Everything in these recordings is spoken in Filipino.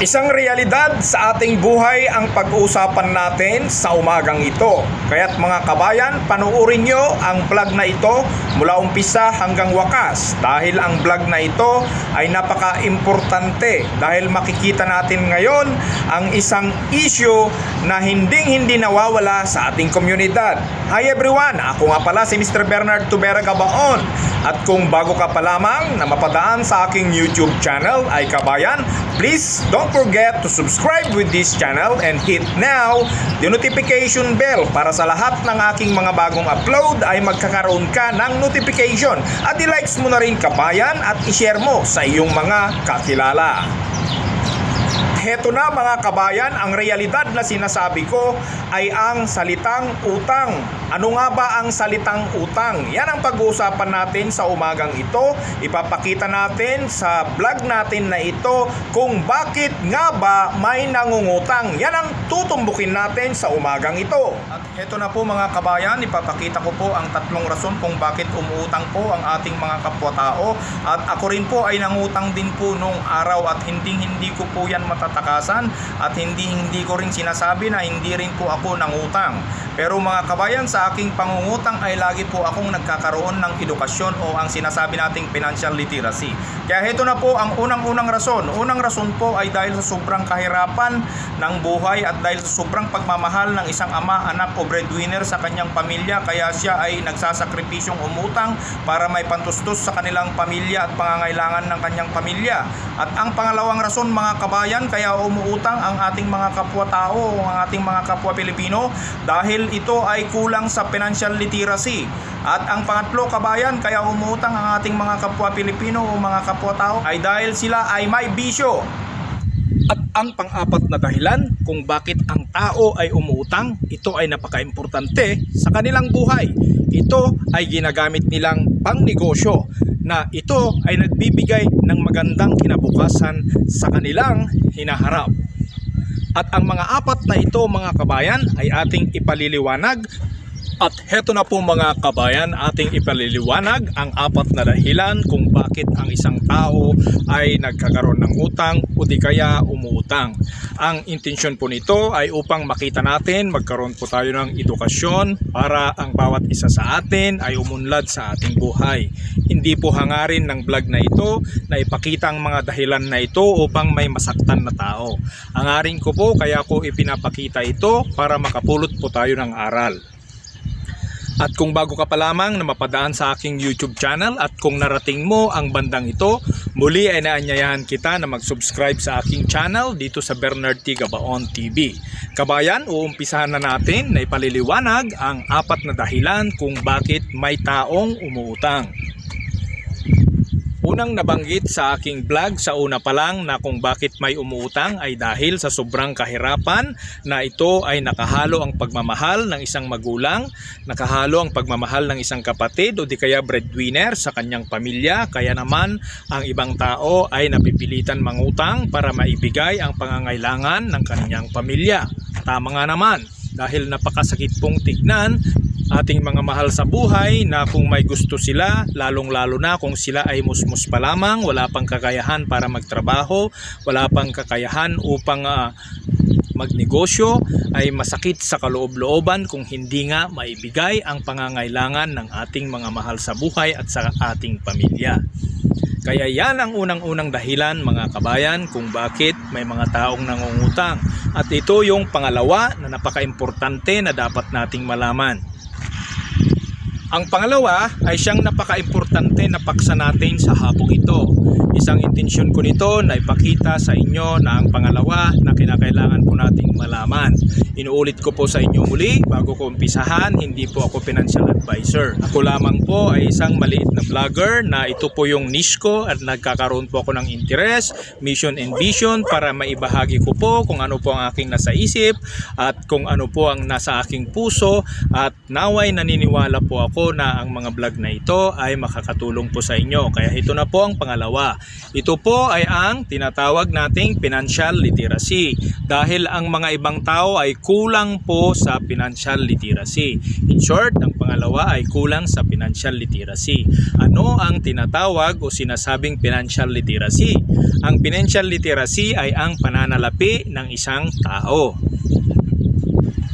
Isang realidad sa ating buhay ang pag-uusapan natin sa umagang ito. Kaya't mga kabayan, panuorin nyo ang vlog na ito mula umpisa hanggang wakas. Dahil ang vlog na ito ay napaka-importante. Dahil makikita natin ngayon ang isang issue na hindi nawawala sa ating komunidad. Hi everyone! Ako nga pala si Mr. Bernard Tubera Gabaon. At kung bago ka pa lamang na mapadaan sa aking YouTube channel ay kabayan, please don't forget to subscribe with this channel and hit now the notification bell para sa lahat ng aking mga bagong upload ay magkakaroon ka ng notification. At i-likes mo na rin kabayan at i-share mo sa iyong mga kakilala. Heto na mga kabayan, ang realidad na sinasabi ko ay ang salitang utang. Ano nga ba ang salitang utang? Yan ang pag-uusapan natin sa umagang ito. Ipapakita natin sa vlog natin na ito kung bakit nga ba may nangungutang. Yan ang tutumbukin natin sa umagang ito. At heto na po mga kabayan, ipapakita ko po ang tatlong rason kung bakit umuutang po ang ating mga kapwa-tao. At ako rin po ay nangutang din po nung araw at hindi ko po yan matatakasan at hindi ko rin sinasabi na hindi rin po ako nangutang. Pero mga kabayan, sa aking pangungutang ay lagi po akong nagkakaroon ng edukasyon o ang sinasabi nating financial literacy. Kaya heto na po ang unang rason. Unang rason po ay dahil sa sobrang kahirapan ng buhay at dahil sa sobrang pagmamahal ng isang ama, anak o breadwinner sa kanyang pamilya, kaya siya ay nagsasakripisyong umutang para may pantustos sa kanilang pamilya at pangangailangan ng kanyang pamilya. At ang pangalawang rason mga kabayan kaya umuutang ang ating mga kapwa-tao o ang ating mga kapwa Pilipino dahil ito ay kulang sa financial literacy. At ang pangatlo kabayan kaya umuutang ang ating mga kapwa Pilipino o mga kapwa-tao ay dahil sila ay may bisyo. At ang pang-apat na dahilan kung bakit ang tao ay umuutang, ito ay napaka-importante sa kanilang buhay. Ito ay ginagamit nilang pangnegosyo na ito ay nagbibigay ng magandang kinabukasan sa kanilang hinaharap. At ang mga apat na ito mga kabayan ay ating ipaliliwanag. At heto na po mga kabayan, ating ipaliliwanag ang apat na dahilan kung bakit ang isang tao ay nagkakaroon ng utang o di kaya umuutang. Ang intensyon po nito ay upang makita natin, magkaroon po tayo ng edukasyon para ang bawat isa sa atin ay umunlad sa ating buhay. Hindi po hangarin ng vlog na ito na ipakita ang mga dahilan na ito upang may masaktan na tao. Hangarin ko po kaya ko ipinapakita ito para makapulot po tayo ng aral. At kung bago ka pa lamang na mapadaan sa aking YouTube channel at kung narating mo ang bandang ito, muli ay naanyayahan kita na mag-subscribe sa aking channel dito sa Bernard T. Gabaon TV. Kabayan, uumpisahan na natin na ipaliliwanag ang apat na dahilan kung bakit may taong umuutang. Unang nabanggit sa aking vlog sa una pa lang na kung bakit may umuutang ay dahil sa sobrang kahirapan na ito ay nakahalo ang pagmamahal ng isang magulang, nakahalo ang pagmamahal ng isang kapatid o di kaya breadwinner sa kanyang pamilya. Kaya naman ang ibang tao ay napipilitan mangutang para maibigay ang pangangailangan ng kanyang pamilya. Tama nga naman dahil napakasakit pong tignan ating mga mahal sa buhay na kung may gusto sila, lalong-lalo na kung sila ay musmus pa lamang, wala pang kakayahan para magtrabaho, wala pang kakayahan upang magnegosyo, ay masakit sa kaloob-looban kung hindi nga maibigay ang pangangailangan ng ating mga mahal sa buhay at sa ating pamilya. Kaya yan ang unang-unang dahilan mga kabayan kung bakit may mga taong nangungutang. At ito yung pangalawa na napaka-importante na dapat nating malaman. Ang pangalawa ay siyang napaka-importante na paksa natin sa hapong ito. Isang intensyon ko nito na ipakita sa inyo na ang pangalawa na kinakailangan po nating malaman. Inuulit ko po sa inyo muli bago ko umpisahan, hindi po ako financial advisor. Ako lamang po ay isang maliit na vlogger na ito po yung niche ko at nagkakaroon po ako ng interest, mission and vision para maibahagi ko po kung ano po ang aking nasa isip at kung ano po ang nasa aking puso at naway naniniwala po ako na ang mga vlog na ito ay makakatulong po sa inyo. Kaya ito na po ang pangalawa. Ito po ay ang tinatawag nating financial literacy dahil ang mga ibang tao ay kulang po sa financial literacy. In short, ang pangalawa ay kulang sa financial literacy. Ano ang tinatawag o sinasabing financial literacy? Ang financial literacy ay ang pananalapi ng isang tao.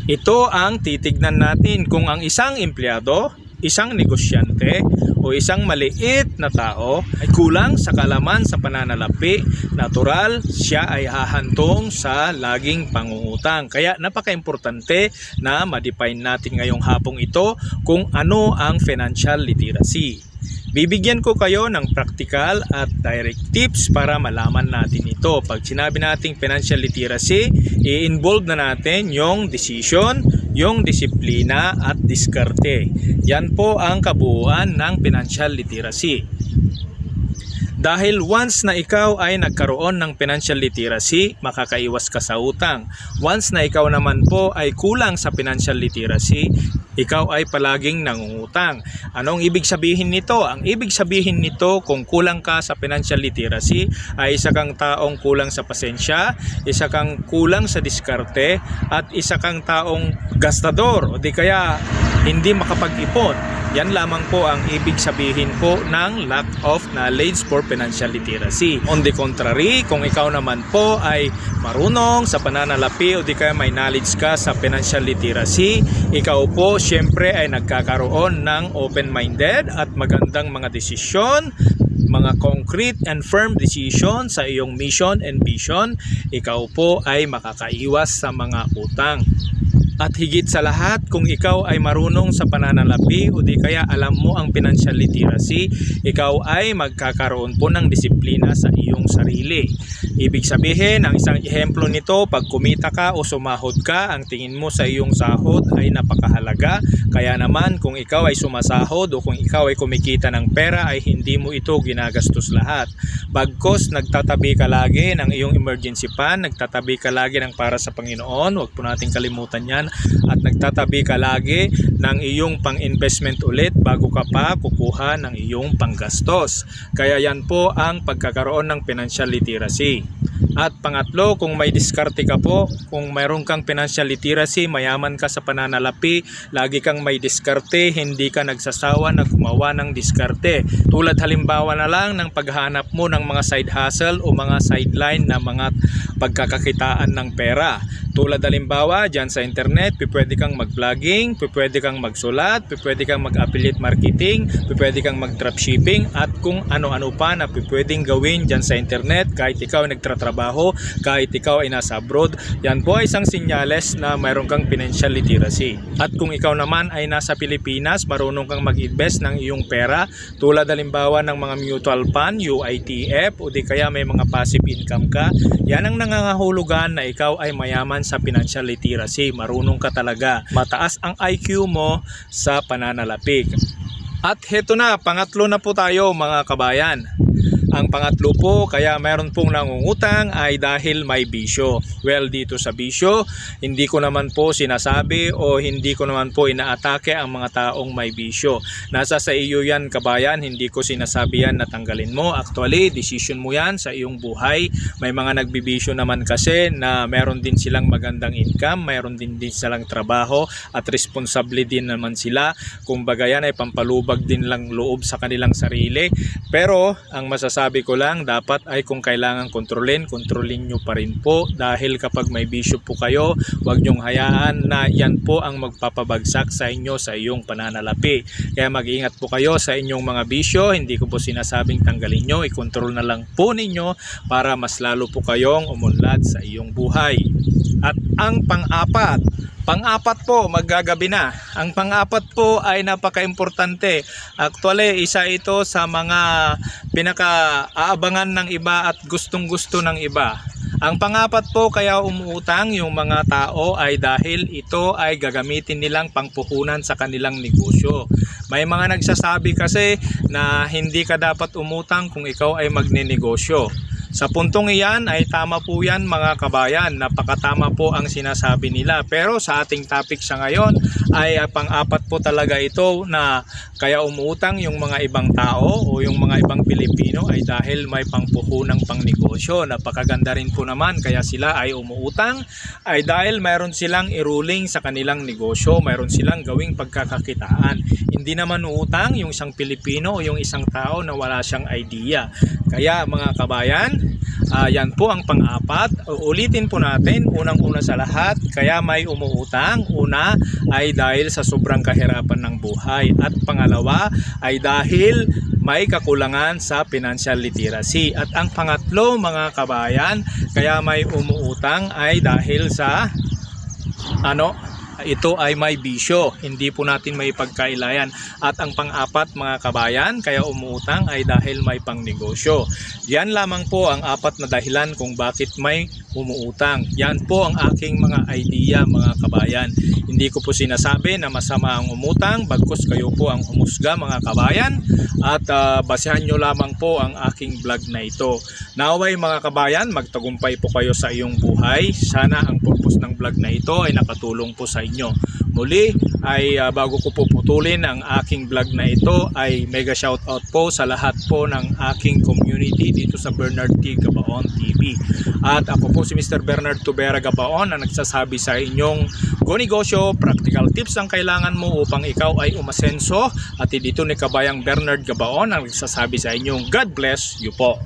Ito ang titignan natin kung ang isang empleyado, isang negosyante o isang maliit na tao ay kulang sa kaalaman sa pananalapi, natural siya ay hahantong sa laging pangungutang. Kaya napaka-importante na ma-define natin ngayong hapong ito kung ano ang financial literacy. Bibigyan ko kayo ng practical at direct tips para malaman natin ito. Pag sinabi nating financial literacy, i-involve na natin yung decision, yung disiplina at diskarte. Yan po ang kabuuan ng financial literacy. Dahil once na ikaw ay nagkaroon ng financial literacy, makakaiwas ka sa utang. Once na ikaw naman po ay kulang sa financial literacy, ikaw ay palaging nangungutang. Anong ibig sabihin nito? Ang ibig sabihin nito, kung kulang ka sa financial literacy, ay isa kang taong kulang sa pasensya, isa kang kulang sa diskarte, at isa kang taong gastador o di kaya hindi makapag-ipon. Yan lamang po ang ibig sabihin po ng lack of knowledge for financial literacy. On the contrary, kung ikaw naman po ay marunong sa pananalapi o di kaya may knowledge ka sa financial literacy, ikaw po syempre ay nagkakaroon ng open-minded at magandang mga desisyon, mga concrete and firm decision sa iyong mission and vision. Ikaw po ay makakaiwas sa mga utang. At higit sa lahat, kung ikaw ay marunong sa pananalapi o di kaya alam mo ang financial literacy, ikaw ay magkakaroon po ng disiplina sa iyong sarili. Ibig sabihin, ang isang ehemplo nito, pag kumita ka o sumahod ka, ang tingin mo sa iyong sahod ay napakahalaga. Kaya naman, kung ikaw ay sumasahod o kung ikaw ay kumikita ng pera, ay hindi mo ito ginagastos lahat. Bagkos nagtatabi ka lagi ng iyong emergency fund, nagtatabi ka lagi ng para sa Panginoon, huwag po nating kalimutan yan. At nagtatabi ka lagi ng iyong pang-investment ulit bago ka pa kukuha ng iyong panggastos. Kaya yan po ang pagkakaroon ng financial literacy. At pangatlo, kung may diskarte ka po, kung mayroon kang financial literacy, mayaman ka sa pananalapi, lagi kang may diskarte, hindi ka nagsasawa na gumawa ng diskarte. Tulad halimbawa na lang ng paghanap mo ng mga side hustle o mga sideline na mga pagkakakitaan ng pera. Tulad halimbawa, dyan sa internet, pwede kang mag-vlogging, pwede kang magsulat, pwede kang mag-affiliate marketing, pwede kang mag-dropshipping, at kung ano-ano pa na pwedeng gawin dyan sa internet kahit ikaw ay nagtratrabaho, kahit ikaw ay nasa abroad. Yan po ay isang sinyales na mayroon kang financial literacy. At kung ikaw naman ay nasa Pilipinas, marunong kang mag-invest ng iyong pera, tulad halimbawa ng mga mutual fund, UITF, o di kaya may mga passive income ka, yan ang nangangahulugan na ikaw ay mayaman sa financial literacy. Marunong ka talaga. Mataas ang IQ mo sa pananalapi. At heto na, pangatlo na po tayo mga kabayan. Ang pangatlo po, kaya mayroon pong nangungutang ay dahil may bisyo. Well, dito sa bisyo, hindi ko naman po sinasabi o hindi ko naman po inaatake ang mga taong may bisyo. Nasa sa iyo yan kabayan, hindi ko sinasabi yan na tanggalin mo. Actually, decision mo yan sa iyong buhay. May mga nagbibisyo naman kasi na meron din silang magandang income, mayroon din silang trabaho at responsable din naman sila. Kumbaga yan ay pampalubag din lang loob sa kanilang sarili. Pero ang masasabi ko lang, dapat ay kung kailangan kontrolin nyo pa rin po, dahil kapag may bisyo po kayo, huwag nyong hayaan na yan po ang magpapabagsak sa inyo sa iyong pananalapi. Kaya mag-ingat po kayo sa inyong mga bisyo. Hindi ko po sinasabing tanggalin nyo, i-control na lang po ninyo para mas lalo po kayong umunlad sa iyong buhay. At ang pang-apat po, maggagabi na. Ang pang-apat po ay napaka-importante. Actually, isa ito sa mga pinaka-aabangan ng iba at gustong-gusto ng iba. Ang pang-apat po kaya umuutang yung mga tao ay dahil ito ay gagamitin nilang pangpuhunan sa kanilang negosyo. May mga nagsasabi kasi na hindi ka dapat umutang kung ikaw ay magnenegosyo. Sa puntong iyan ay tama po yan mga kabayan, napakatama po ang sinasabi nila. Pero sa ating topic sa ngayon ay pang-apat po talaga ito na kaya umuutang yung mga ibang tao o yung mga ibang Pilipino ay dahil may pangpuhunang pangnegosyo. Napakaganda rin po naman kaya sila ay umuutang ay dahil mayroon silang iruling sa kanilang negosyo, mayroon silang gawing pagkakakitaan. Hindi naman uutang yung isang Pilipino o yung isang tao na wala siyang idea. Kaya mga kabayan, yan po ang pang-apat. Ulitin po natin, unang-una sa lahat, kaya may umuutang. Una ay dahil sa sobrang kahirapan ng buhay. At pangalawa ay dahil may kakulangan sa financial literacy. At ang pangatlo mga kabayan, kaya may umuutang ay dahil sa ito ay may bisyo, hindi po natin may pagkailayan. At ang pang-apat mga kabayan, kaya umuutang ay dahil may pangnegosyo. Yan lamang po ang apat na dahilan kung bakit may umuutang. Yan po ang aking mga idea mga kabayan. Hindi ko po sinasabi na masama ang umutang, bagkus kayo po ang humusga mga kabayan. At basehan nyo lamang po ang aking vlog na ito. Naway mga kabayan, magtagumpay po kayo sa iyong buhay. Sana ang purpose ng vlog na ito ay nakatulong po sa inyo. Muli ay bago ko po putulin ang aking vlog na ito ay mega shoutout po sa lahat po ng aking community dito sa Bernard T. Gabaon TV. At ako po si Mr. Bernard Tubera Gabaon na nagsasabi sa inyong go negosyo, practical tips ang kailangan mo upang ikaw ay umasenso. At dito ni Kabayang Bernard Gabaon ang nagsasabi sa inyong God bless you po.